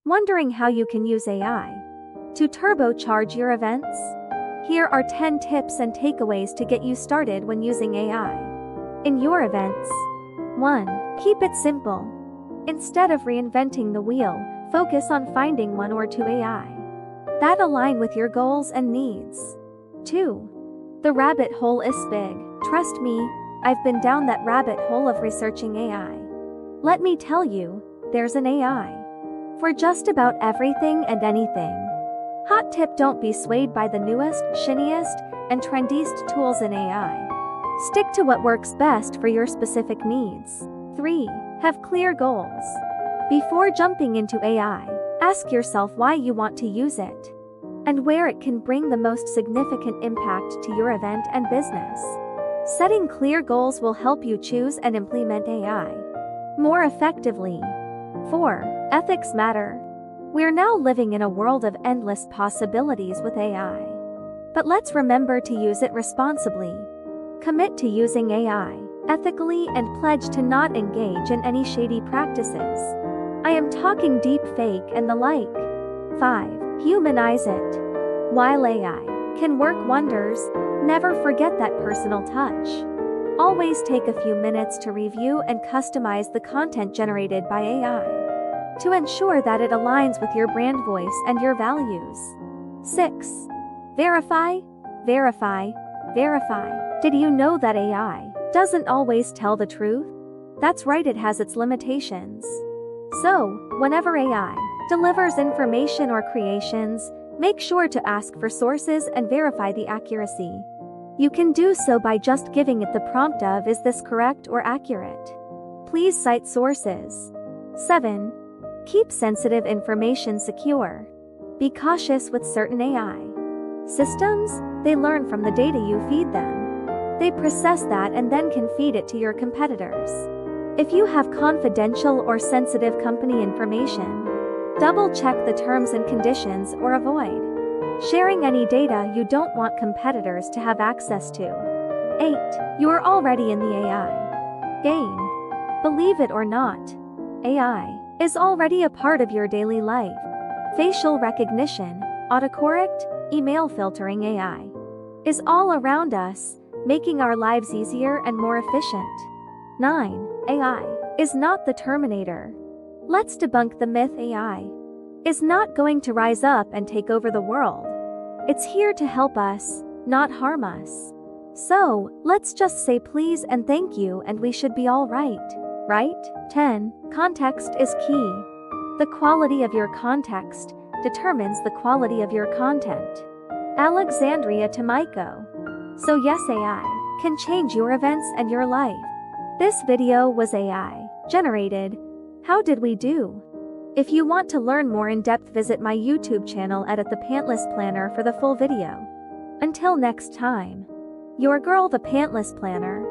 Wondering how you can use AI to turbocharge your events? Here are 10 tips and takeaways to get you started when using AI in your events. 1. Keep it simple. Instead of reinventing the wheel, focus on finding one or two AI that align with your goals and needs. 2. The rabbit hole is big. Trust me, I've been down that rabbit hole of researching AI. Let me tell you, there's an AI for just about everything and anything. Hot tip: don't be swayed by the newest, shiniest, and trendiest tools in AI. Stick to what works best for your specific needs. 3. Have clear goals. Before jumping into AI, ask yourself why you want to use it and where it can bring the most significant impact to your event and business. Setting clear goals will help you choose and implement AI more effectively. 4. Ethics matter. We're now living in a world of endless possibilities with AI. But let's remember to use it responsibly. Commit to using AI ethically and pledge to not engage in any shady practices. I am talking deep fake and the like. 5. Humanize it. While AI can work wonders, never forget that personal touch. Always take a few minutes to review and customize the content generated by AI to ensure that it aligns with your brand voice and your values. 6. Verify, verify, verify. Did you know that AI doesn't always tell the truth? That's right, it has its limitations. So, whenever AI delivers information or creations, make sure to ask for sources and verify the accuracy. You can do so by just giving it the prompt of "Is this correct or accurate?" Please cite sources. 7. Keep sensitive information secure. Be cautious with certain AI systems. They learn from the data you feed them. They process that and then can feed it to your competitors. If you have confidential or sensitive company information, double-check the terms and conditions or avoid sharing any data you don't want competitors to have access to. 8. You are already in the AI game. Believe it or not, AI is already a part of your daily life. Facial recognition, autocorrect, email filtering AI is all around us, making our lives easier and more efficient. 9. AI is not the Terminator. Let's debunk the myth. AI is not going to rise up and take over the world. It's here to help us, not harm us. So, let's just say please and thank you and we should be all right? 10. Context is key. The quality of your context determines the quality of your content. Alexandria Tomiko. So yes, AI can change your events and your life. This video was AI generated. How did we do? If you want to learn more in depth, visit my YouTube channel at the Pantless Planner for the full video. Until next time, your girl the Pantless Planner.